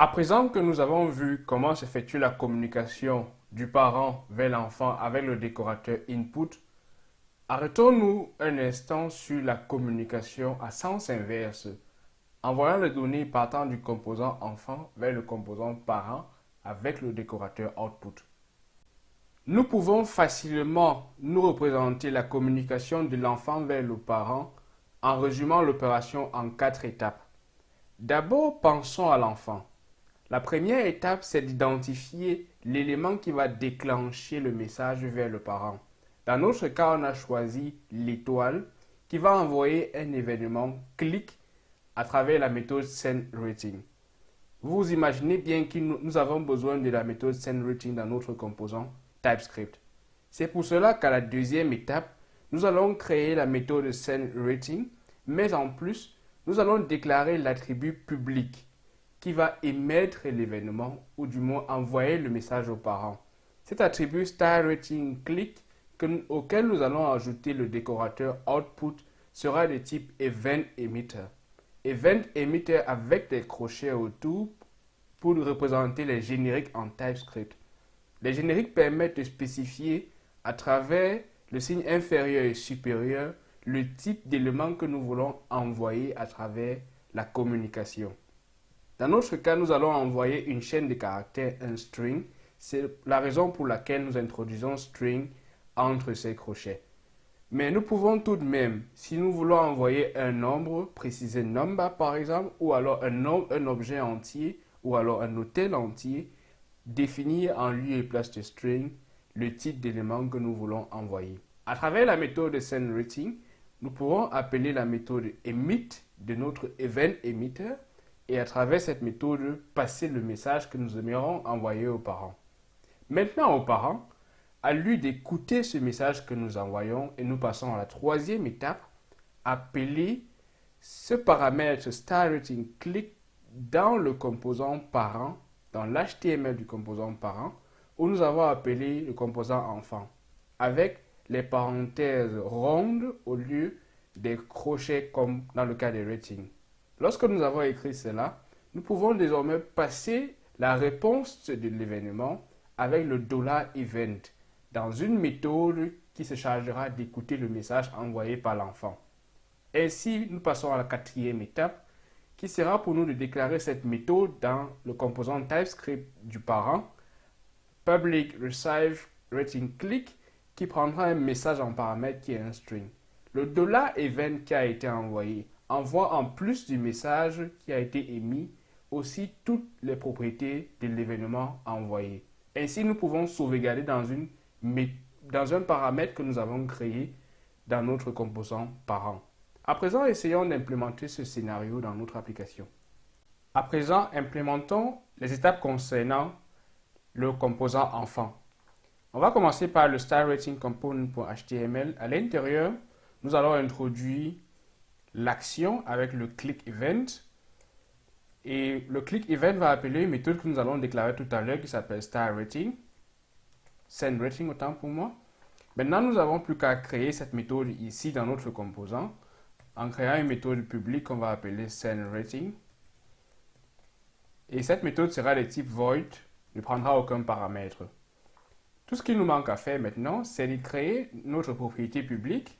À présent que nous avons vu comment s'effectue la communication du parent vers l'enfant avec le décorateur input, arrêtons-nous un instant sur la communication à sens inverse, envoyant les données partant du composant enfant vers le composant parent avec le décorateur output. Nous pouvons facilement nous représenter la communication de l'enfant vers le parent en résumant l'opération en 4 étapes. D'abord, pensons à l'enfant. La première étape, c'est d'identifier l'élément qui va déclencher le message vers le parent. Dans notre cas, on a choisi l'étoile qui va envoyer un événement clic à travers la méthode sendRating. Vous imaginez bien que nous avons besoin de la méthode sendRating dans notre composant TypeScript. C'est pour cela qu'à la deuxième étape, nous allons créer la méthode sendRating, mais en plus, nous allons déclarer l'attribut public qui va émettre l'événement ou du moins envoyer le message aux parents. Cet attribut starRatingClick auquel nous allons ajouter le décorateur output sera de type eventEmitter. EventEmitter avec des crochets autour pour représenter les génériques en TypeScript. Les génériques permettent de spécifier à travers le signe inférieur et supérieur le type d'élément que nous voulons envoyer à travers la communication. Dans notre cas, nous allons envoyer une chaîne de caractères, un string. C'est la raison pour laquelle nous introduisons string entre ces crochets. Mais nous pouvons tout de même, si nous voulons envoyer un nombre, préciser number par exemple, ou alors un objet entier, ou alors un hôtel entier, définir en lieu et place de string le type d'élément que nous voulons envoyer. À travers la méthode sendRating, nous pourrons appeler la méthode emit de notre eventEmitter et à travers cette méthode, passer le message que nous aimerions envoyer aux parents. Maintenant aux parents, à lui d'écouter ce message que nous envoyons et nous passons à la troisième étape, appeler ce paramètre starRatingClick dans le composant parent, dans l'HTML du composant parent, où nous avons appelé le composant enfant, avec les parenthèses rondes au lieu des crochets comme dans le cas des ratings. Lorsque nous avons écrit cela, nous pouvons désormais passer la réponse de l'événement avec le $event dans une méthode qui se chargera d'écouter le message envoyé par l'enfant. Ainsi, nous passons à la quatrième étape qui sera pour nous de déclarer cette méthode dans le composant TypeScript du parent public receive rating click qui prendra un message en paramètre qui est un string. Le $event qui a été envoyé envoie en plus du message qui a été émis aussi toutes les propriétés de l'événement envoyé. Ainsi, nous pouvons sauvegarder dans un paramètre que nous avons créé dans notre composant parent. À présent, essayons d'implémenter ce scénario dans notre application. À présent, implémentons les étapes concernant le composant enfant. On va commencer par le starRatingComponent.html. À l'intérieur, nous allons introduire l'action avec le clickEvent. Et le clickEvent va appeler une méthode que nous allons déclarer tout à l'heure qui s'appelle starRating. SendRating autant pour moi. Maintenant, nous n'avons plus qu'à créer cette méthode ici dans notre composant en créant une méthode publique qu'on va appeler SendRating. Et cette méthode sera de type void, ne prendra aucun paramètre. Tout ce qu'il nous manque à faire maintenant, c'est de créer notre propriété publique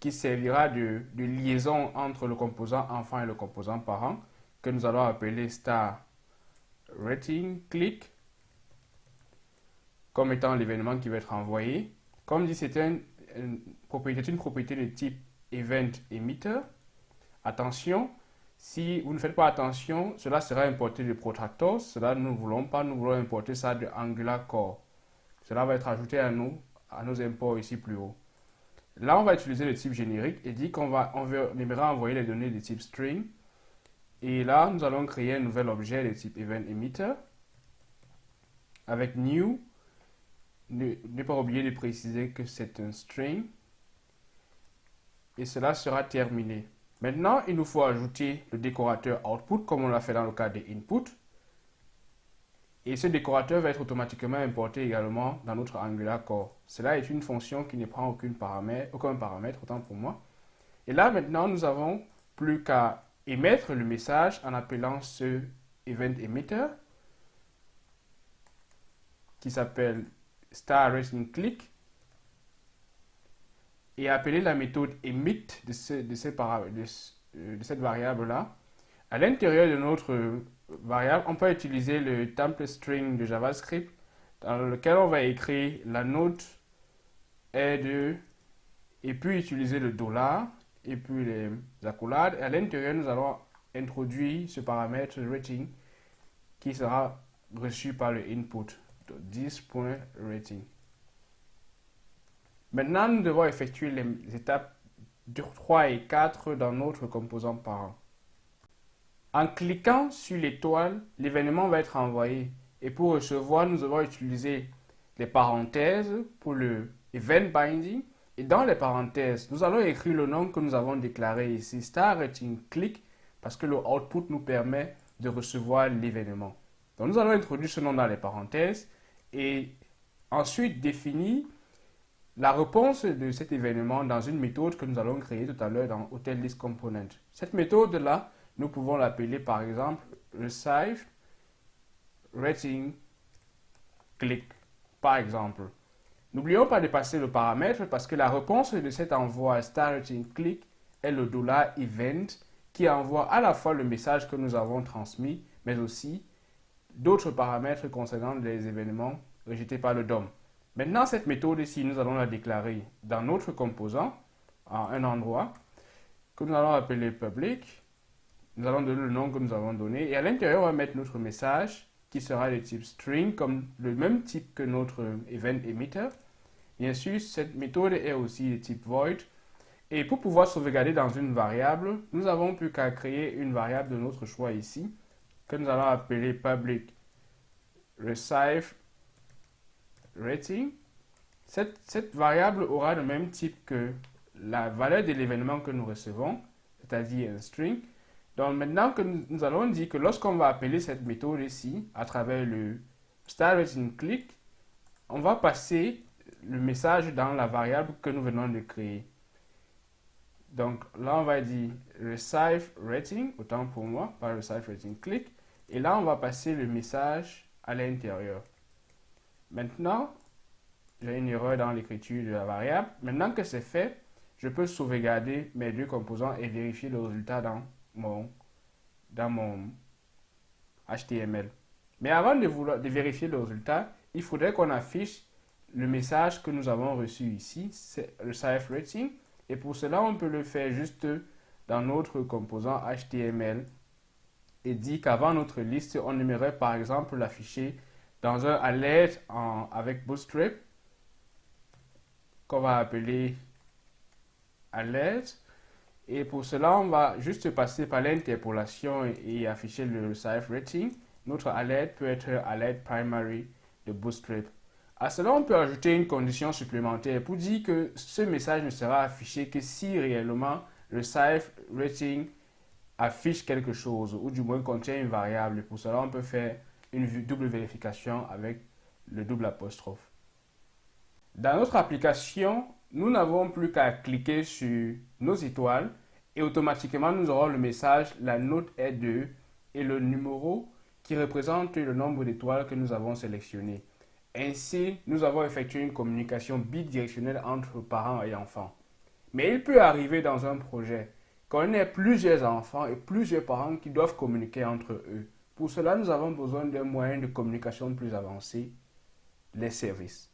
qui servira de liaison entre le composant enfant et le composant parent que nous allons appeler starRatingClick comme étant l'événement qui va être envoyé. Comme dit, c'est une propriété de type eventEmitter. Attention, si vous ne faites pas attention, cela sera importé de Protractor. Cela, nous ne voulons pas, nous voulons importer ça de Angular Core. Cela va être ajouté à nos imports ici plus haut. Là, on va utiliser le type générique et dit qu'on aimerait envoyer les données de type string. Et là, nous allons créer un nouvel objet de type eventEmitter avec new. Ne pas oublier de préciser que c'est un string. Et cela sera terminé. Maintenant, il nous faut ajouter le décorateur output comme on l'a fait dans le cas des input. Et ce décorateur va être automatiquement importé également dans notre Angular Core. Cela est une fonction qui ne prend aucun paramètre, autant pour moi. Et là, maintenant, nous n'avons plus qu'à émettre le message en appelant ce event emitter qui s'appelle star_rating_click et appeler la méthode emit de cette variable-là. À l'intérieur de notre variable, on peut utiliser le template string de JavaScript dans lequel on va écrire la note est et puis utiliser le dollar et puis les accolades. Et à l'intérieur, nous allons introduire ce paramètre rating qui sera reçu par le input this.rating. Maintenant, nous devons effectuer les étapes 3 et 4 dans notre composant parent. En cliquant sur l'étoile, l'événement va être envoyé. Et pour recevoir, nous allons utiliser les parenthèses pour le event binding. Et dans les parenthèses, nous allons écrire le nom que nous avons déclaré ici, star_rating_click, parce que le output nous permet de recevoir l'événement. Donc nous allons introduire ce nom dans les parenthèses et ensuite définir la réponse de cet événement dans une méthode que nous allons créer tout à l'heure dans HotelListComponent. Cette méthode-là, nous pouvons l'appeler par exemple receive_rating_click, par exemple. N'oublions pas de passer le paramètre parce que la réponse de cet envoi star_rating_click est le $event qui envoie à la fois le message que nous avons transmis, mais aussi d'autres paramètres concernant les événements rejetés par le DOM. Maintenant, cette méthode ici, nous allons la déclarer dans notre composant, à un endroit, que nous allons appeler public. Nous allons donner le nom que nous avons donné. Et à l'intérieur, on va mettre notre message, qui sera de type string, comme le même type que notre event emitter. Bien sûr, cette méthode est aussi de type void. Et pour pouvoir sauvegarder dans une variable, nous avons plus qu'à créer une variable de notre choix ici, que nous allons appeler public receive rating. Cette variable aura le même type que la valeur de l'événement que nous recevons, c'est-à-dire un string. Donc maintenant que nous allons dire que lorsqu'on va appeler cette méthode ici, à travers le star_rating_click, on va passer le message dans la variable que nous venons de créer. Donc là, on va dire receive rating, autant pour moi, par receive rating click. Et là, on va passer le message à l'intérieur. Maintenant, j'ai une erreur dans l'écriture de la variable. Maintenant que c'est fait, je peux sauvegarder mes deux composants et vérifier le résultat dans mon HTML. Mais avant de vérifier le résultat, il faudrait qu'on affiche le message que nous avons reçu ici, c'est receive rating. Et pour cela, on peut le faire juste dans notre composant HTML et dire qu'avant notre liste, on aimerait par exemple l'afficher dans un alert avec Bootstrap qu'on va appeler alert. Et pour cela, on va juste passer par l'interpolation et afficher le receive rating. Notre alert peut être alert primary de Bootstrap. À cela, on peut ajouter une condition supplémentaire pour dire que ce message ne sera affiché que si réellement le receive rating affiche quelque chose ou du moins contient une variable. Pour cela, on peut faire une double vérification avec le double apostrophe. Dans notre application, nous n'avons plus qu'à cliquer sur nos étoiles et automatiquement nous aurons le message la note est 2 et le numéro qui représente le nombre d'étoiles que nous avons sélectionné. Ainsi, nous avons effectué une communication bidirectionnelle entre parents et enfants. Mais il peut arriver dans un projet qu'on ait plusieurs enfants et plusieurs parents qui doivent communiquer entre eux. Pour cela, nous avons besoin d'un moyen de communication plus avancé, les services.